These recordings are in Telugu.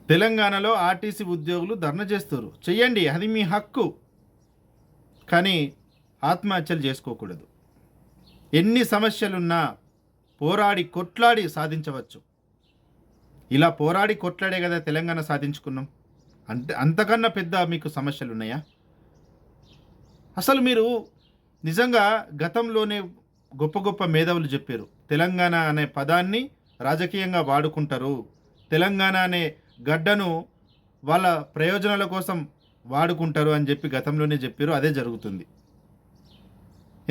తెలంగాణలో ఆర్టీసీ ఉద్యోగులు ధర్నా చేస్తారు. చెయ్యండి, అది మీ హక్కు. కానీ ఆత్మహత్యలు చేసుకోకూడదు. ఎన్ని సమస్యలున్నా పోరాడి కొట్లాడి సాధించవచ్చు. ఇలా పోరాడి కొట్లాడే కదా తెలంగాణ సాధించుకున్నాం. అంతకన్నా పెద్ద మీకు సమస్యలున్నాయా? అసలు మీరు నిజంగా గతంలోనే గొప్ప గొప్ప మేధావులు చెప్పారు. తెలంగాణ అనే పదాన్ని రాజకీయంగా వాడుకుంటారు. తెలంగాణ అనే గడ్డను వాళ్ళ ప్రయోజనాల కోసం వాడుకుంటారు అని చెప్పి గతంలోనే చెప్పారు. అదే జరుగుతుంది.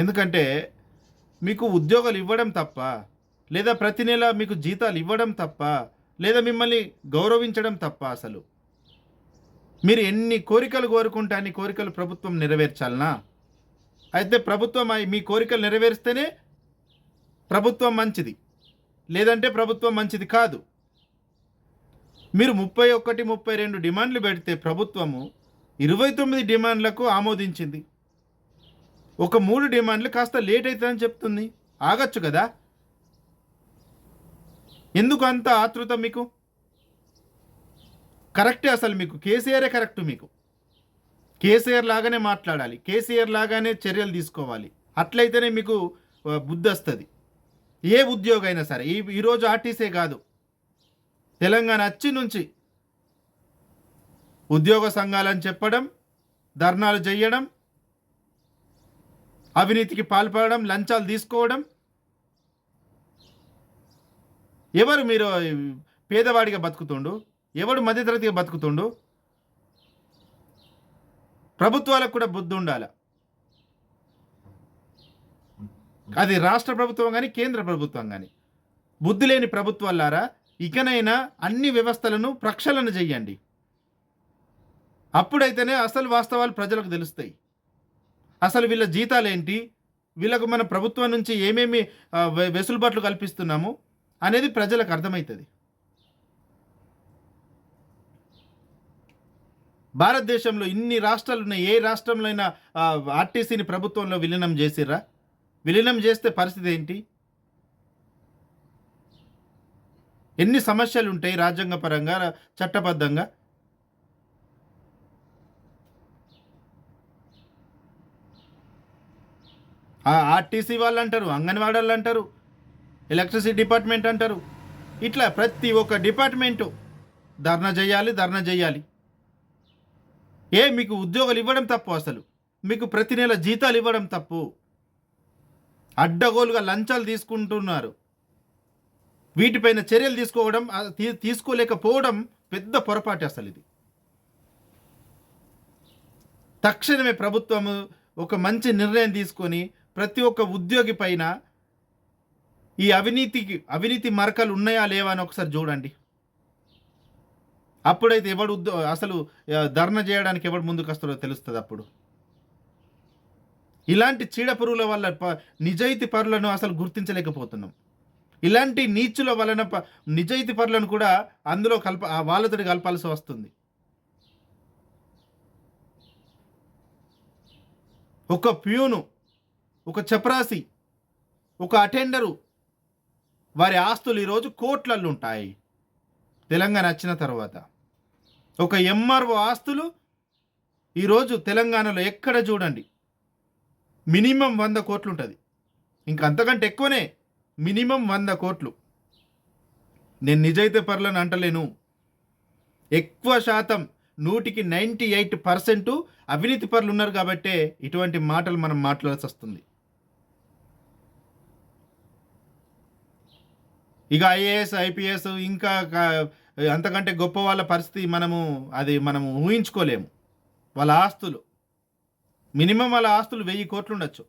ఎందుకంటే మీకు ఉద్యోగాలు ఇవ్వడం తప్ప, లేదా ప్రతి నెల మీకు జీతాలు ఇవ్వడం తప్ప, లేదా మిమ్మల్ని గౌరవించడం తప్ప అసలు మీరు ఎన్ని కోరికలు కోరుకుంటే అన్ని కోరికలు ప్రభుత్వం నెరవేర్చాలనా? అయితే ప్రభుత్వం మీ కోరికలు నెరవేరిస్తేనే ప్రభుత్వం మంచిది, లేదంటే ప్రభుత్వం మంచిది కాదు. మీరు 31, 32 డిమాండ్లు పెడితే ప్రభుత్వము 29 డిమాండ్లకు ఆమోదించింది. ఒక 3 డిమాండ్లు కాస్త లేట్ అవుతుందని చెప్తుంది. ఆగచ్చు కదా? ఎందుకు అంత ఆతృత మీకు? కరెక్టే, అసలు మీకు కేసీఆరే కరెక్ట్. మీకు కేసీఆర్ లాగానే మాట్లాడాలి, కేసీఆర్ లాగానే చర్యలు తీసుకోవాలి. అట్లయితేనే మీకు బుద్ధి వస్తుంది. ఏ ఉద్యోగం అయినా సరే, ఈరోజు ఆర్టీసీ కాదు, తెలంగాణ వచ్చి నుంచి ఉద్యోగ సంఘాలని చెప్పడం, ధర్నాలు చేయడం, అవినీతికి పాల్పడడం, లంచాలు తీసుకోవడం. ఎవరు మీరు పేదవాడిగా బతుకుతుండు? ఎవడు మధ్యతరగతిగా బతుకుతుండు? ప్రభుత్వాలకు కూడా బుద్ధి ఉండాలి. అది రాష్ట్ర ప్రభుత్వం కానీ కేంద్ర ప్రభుత్వం కానీ. బుద్ధి లేని ప్రభుత్వాలారా, ఇకనైనా అన్ని వ్యవస్థలను ప్రక్షాళన చెయ్యండి. అప్పుడైతేనే అసలు వాస్తవాలు ప్రజలకు తెలుస్తాయి. అసలు వీళ్ళ జీతాలేంటి, వీళ్ళకు మన ప్రభుత్వం నుంచి ఏమేమి వెసులుబాట్లు కల్పిస్తున్నాము అనేది ప్రజలకు అర్థమవుతుంది. భారతదేశంలో ఇన్ని రాష్ట్రాలు ఉన్నాయి. ఏ రాష్ట్రంలో అయినా ఆర్టీసీని ప్రభుత్వంలో విలీనం చేసిర్రా? విలీనం చేస్తే పరిస్థితి ఏంటి? ఎన్ని సమస్యలు ఉంటాయి రాజ్యాంగపరంగా, చట్టబద్ధంగా. ఆర్టీసీ వాళ్ళు అంటారు, అంగన్వాడీ వాళ్ళు అంటారు, ఎలక్ట్రిసిటీ డిపార్ట్మెంట్ అంటారు. ఇట్లా ప్రతి ఒక్క డిపార్ట్మెంటు ధర్నా చేయాలి. మీకు ఉద్యోగాలు ఇవ్వడం తప్పు, అసలు మీకు ప్రతి నెల జీతాలు ఇవ్వడం తప్పు. అడ్డగోలుగా లంచాలు తీసుకుంటున్నారు. వీటిపైన చర్యలు తీసుకోలేకపోవడం పెద్ద పొరపాటు. అసలు ఇది తక్షణమే ప్రభుత్వము ఒక మంచి నిర్ణయం తీసుకొని ప్రతి ఒక్క ఉద్యోగి పైన ఈ అవినీతి మరకలు ఉన్నాయా లేవా అని ఒకసారి చూడండి. అప్పుడైతే ఎవడు అసలు ధర్నా చేయడానికి ఎవడు ముందుకు వస్తాడో తెలుస్తుంది. అప్పుడు ఇలాంటి చీడపురుగుల వల్ల నిజాయితీ పరులను అసలు గుర్తించలేకపోతున్నాం. ఇలాంటి నీచుల వలన నిజాయితీ పరులను కూడా అందులో వాళ్ళతో కలపాల్సి వస్తుంది. ఒక ప్యూను, ఒక చపరాసి, ఒక అటెండరు, వారి ఆస్తులు ఈరోజు కోట్లల్లో ఉంటాయి. తెలంగాణ వచ్చిన తర్వాత ఒక ఎంఆర్ఓ ఆస్తులు ఈరోజు తెలంగాణలో ఎక్కడ చూడండి మినిమం 100 కోట్లు ఉంటుంది. ఇంకా అంతకంటే ఎక్కువనే, మినిమం 100 కోట్లు. నేను నిజాయితీ పరులను అంటలేను. ఎక్కువ శాతం 100కి 98% అవినీతి పరులు ఉన్నారు కాబట్టే ఇటువంటి మాటలు మనం మాట్లాడాల్సి వస్తుంది. ఇక ఐఏఎస్, ఐపీఎస్, ఇంకా అంతకంటే గొప్ప వాళ్ళ పరిస్థితి మనము ఊహించుకోలేము. వాళ్ళ ఆస్తులు మినిమం 1000 కోట్లు ఉండొచ్చు.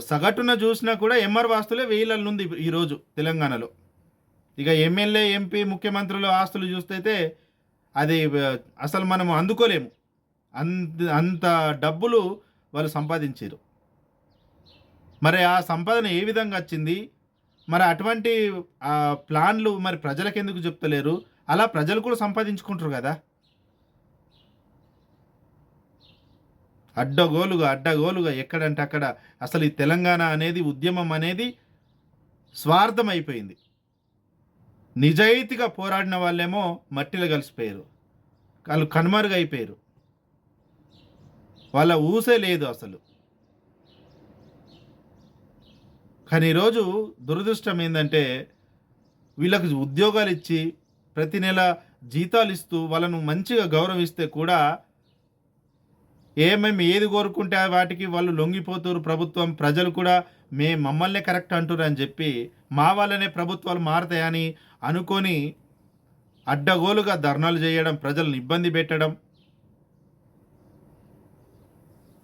సగటున చూసినా కూడా ఎంఆర్ఓ ఆస్తులే 1000 ఉంది ఈరోజు తెలంగాణలో. ఇక ఎమ్మెల్యే, ఎంపీ, ముఖ్యమంత్రుల ఆస్తులు చూస్తే అది అసలు మనము అందుకోలేము. అంత డబ్బులు వాళ్ళు సంపాదించారు. మరి ఆ సంపాదన ఏ విధంగా వచ్చింది? మరి అటువంటి ప్లాన్లు మరి ప్రజలకు ఎందుకు చెప్తలేరు? అలా ప్రజలు కూడా సంపాదించుకుంటారు కదా. అడ్డగోలుగా ఎక్కడంటే అక్కడ అసలు ఈ తెలంగాణ అనేది, ఉద్యమం అనేది స్వార్థం అయిపోయింది. నిజాయితీగా పోరాడిన వాళ్ళేమో మట్టిలో కలిసిపోయారు, వాళ్ళు కనుమరుగైపోయారు, వాళ్ళ ఊసే లేదు అసలు. కానీ ఈరోజు దురదృష్టం ఏంటంటే వీళ్ళకి ఉద్యోగాలు ఇచ్చి ప్రతి నెల జీతాలు ఇస్తూ వాళ్ళను మంచిగా గౌరవిస్తే కూడా ఏమేమి ఏది కోరుకుంటే వాటికి వాళ్ళు లొంగిపోతారు. ప్రభుత్వం ప్రజలు కూడా మమ్మల్నే కరెక్ట్ అంటున్నారు అని చెప్పి మా వల్లనే ప్రభుత్వాలు మారతాయని అనుకొని అడ్డగోలుగా ధర్నాలు చేయడం, ప్రజలను ఇబ్బంది పెట్టడం,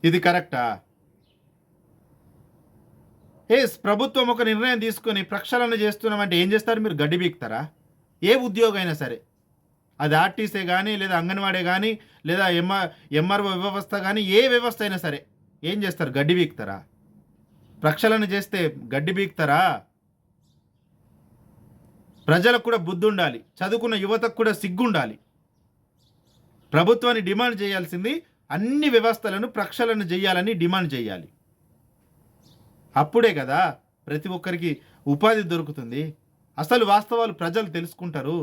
ఇది కరెక్టా? ప్రభుత్వం ఒక నిర్ణయం తీసుకొని ప్రక్షాళన చేస్తున్నామంటే ఏం చేస్తారు మీరు? గడ్డి బీక్తారా? ఏ ఉద్యోగం అయినా సరే, అది ఆర్టీసీ కానీ, లేదా అంగన్వాడీ కానీ, లేదా ఎంఆర్ఓ వ్యవస్థ కానీ, ఏ వ్యవస్థ అయినా సరే ఏం చేస్తారు? గడ్డి బీక్తారా? ప్రక్షాళన చేస్తే గడ్డి బీక్తారా? ప్రజలకు కూడా బుద్ధి ఉండాలి, చదువుకున్న యువతకు కూడా సిగ్గుండాలి. ప్రభుత్వాన్ని డిమాండ్ చేయాల్సింది అన్ని వ్యవస్థలను ప్రక్షాళన చేయాలని డిమాండ్ చేయాలి. అప్పుడే కదా ప్రతి ఒక్కరికి ఉపాధి దొరుకుతుంది. అసలు వాస్తవాలు ప్రజలు తెలుసుకుంటారు.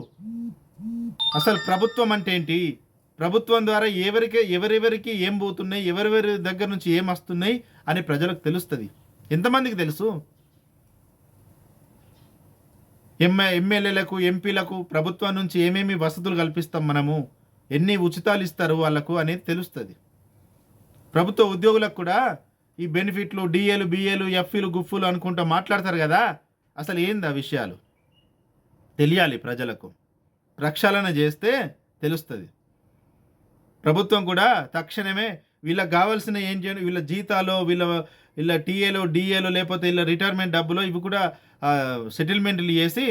అసలు ప్రభుత్వం అంటే ఏంటి, ప్రభుత్వం ద్వారా ఎవరెవరికి ఏం పోతున్నాయి, ఎవరెవరి దగ్గర నుంచి ఏం వస్తున్నాయి అని ప్రజలకు తెలుస్తుంది. ఎంతమందికి తెలుసు? ఎమ్మెల్యేలకు, ఎంపీలకు ప్రభుత్వం నుంచి ఏమేమి వసతులు కల్పిస్తాం మనము, ఎన్ని ఉచితాలు ఇస్తారు వాళ్ళకు అనేది తెలుస్తుంది. ప్రభుత్వ ఉద్యోగులకు కూడా ఈ బెనిఫిట్లు, డిఏలు, బిఏలు, ఎఫ్ఈలు, గుఫ్ఫులు అనుకుంటూ మాట్లాడతారు కదా, అసలు ఏంది ఆ విషయాలు తెలియాలి ప్రజలకు. ప్రక్షాళన చేస్తే తెలుస్తుంది. ప్రభుత్వం కూడా తక్షణమే వీళ్ళకి కావాల్సిన ఏం చేయండి, వీళ్ళ జీతాలు, వీళ్ళ టీఏలు, డిఏలు, లేకపోతే వీళ్ళ రిటైర్మెంట్ డబ్బులు ఇవి కూడా సెటిల్మెంట్లు చేసి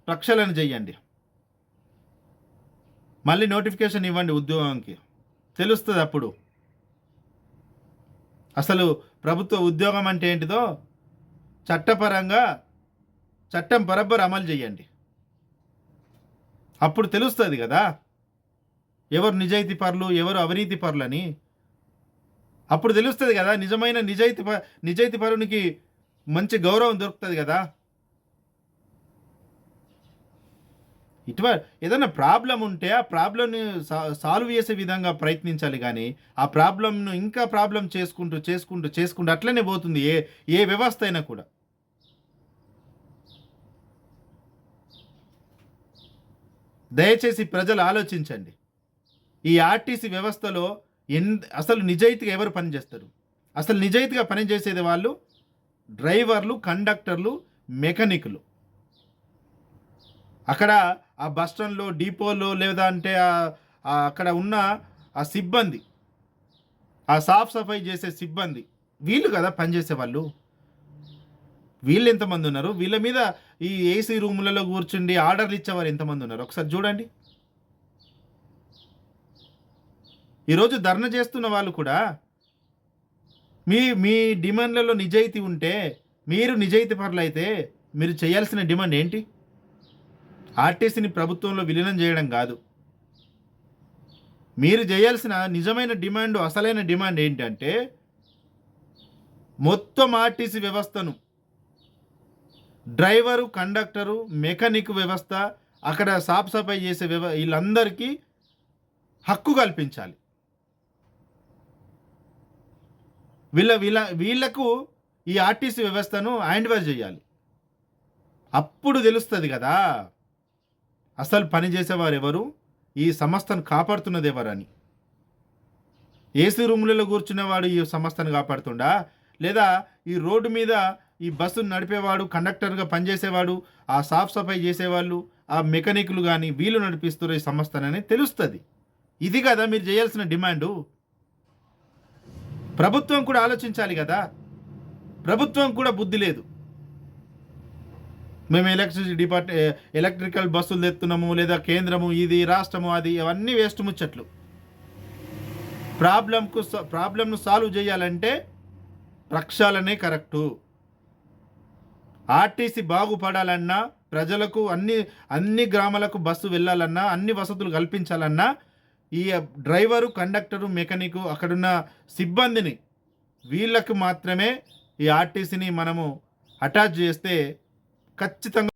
ప్రక్షాళన చేయండి. మళ్ళీ నోటిఫికేషన్ ఇవ్వండి ఉద్యోగంకి, తెలుస్తుంది అప్పుడు అసలు ప్రభుత్వ ఉద్యోగం అంటే ఏంటిదో. చట్టపరంగా చట్టం బరాబర్ అమలు చేయండి, అప్పుడు తెలుస్తుంది కదా ఎవరు నిజాయితీ పరులు, ఎవరు అవినీతి పరులని. అప్పుడు తెలుస్తుంది కదా, నిజమైన నిజాయితీ పరునికి మంచి గౌరవం దొరుకుతుంది కదా. ఏదైనా ప్రాబ్లం ఉంటే ఆ ప్రాబ్లంని సాల్వ్ చేసే విధంగా ప్రయత్నించాలి, కానీ ఆ ప్రాబ్లంను ఇంకా ప్రాబ్లం చేసుకుంటూ అట్లనే పోతుంది ఏ వ్యవస్థ అయినా కూడా. దయచేసి ప్రజలు ఆలోచించండి. ఈ ఆర్టీసీ వ్యవస్థలో అసలు నిజాయితీగా ఎవరు పనిచేస్తారు? అసలు నిజాయితీగా పనిచేసేది వాళ్ళు డ్రైవర్లు, కండక్టర్లు, మెకానిక్లు. అక్కడ ఆ బస్ స్టాండ్లో, డిపోలో, లేదా అంటే అక్కడ ఉన్న ఆ సిబ్బంది, ఆ సాఫ్ సఫాయి చేసే సిబ్బంది, వీళ్ళు కదా పనిచేసే వాళ్ళు. వీళ్ళు ఎంతమంది ఉన్నారు? వీళ్ళ మీద ఈ ఏసీ రూములలో కూర్చుండి ఆర్డర్లు ఇచ్చేవారు ఎంతమంది ఉన్నారు? ఒకసారి చూడండి. ఈరోజు ధర్నా చేస్తున్న వాళ్ళు కూడా మీ డిమాండ్లలో నిజాయితీ ఉంటే, మీరు నిజాయితీ పరులు అయితే మీరు చేయాల్సిన డిమాండ్ ఏంటి? ఆర్టీసీని ప్రభుత్వంలో విలీనం చేయడం కాదు. మీరు చేయాల్సిన నిజమైన డిమాండ్, అసలైన డిమాండ్ ఏంటంటే మొత్తం ఆర్టీసీ వ్యవస్థను, డ్రైవరు, కండక్టరు, మెకానిక్ వ్యవస్థ, అక్కడ సాఫ్ సఫాయి చేసే వీళ్ళందరికీ హక్కు కల్పించాలి. వీళ్ళకు ఈ ఆర్టీసీ వ్యవస్థను హ్యాండ్ ఓవర్ చేయాలి. అప్పుడు తెలుస్తుంది కదా అసలు పని చేసేవారు ఎవరు, ఈ సంస్థను కాపాడుతున్నది ఎవరని. ఏసీ రూములలో కూర్చునేవాడు ఈ సంస్థను కాపాడుతుండా, లేదా ఈ రోడ్డు మీద ఈ బస్సును నడిపేవాడు, కండక్టర్గా పనిచేసేవాడు, ఆ సాఫ్ సఫాయి చేసేవాళ్ళు, ఆ మెకానిక్లు కానీ వీళ్ళు నడిపిస్తారు ఈ సంస్థనని తెలుస్తుంది. ఇది కదా మీరు చేయాల్సిన డిమాండు. ప్రభుత్వం కూడా ఆలోచించాలి కదా. ప్రభుత్వం కూడా బుద్ధి లేదు. మేము ఎలక్ట్రికల్ బస్సులు తెస్తున్నాము, లేదా కేంద్రము ఇది, రాష్ట్రము అది, అవన్నీ వేస్ట్ ముచ్చట్లు. ప్రాబ్లంను సాల్వ్ చేయాలంటే ప్రక్షాళనే కరెక్టు. ఆర్టీసీ బాగుపడాలన్నా, ప్రజలకు అన్ని గ్రామాలకు బస్సు వెళ్ళాలన్నా, అన్ని వసతులు కల్పించాలన్నా ఈ డ్రైవరు, కండక్టరు, మెకానిక్, అక్కడున్న సిబ్బందిని, వీళ్ళకు మాత్రమే ఈ ఆర్టీసీని మనము అటాచ్ చేస్తే ఖచ్చితంగా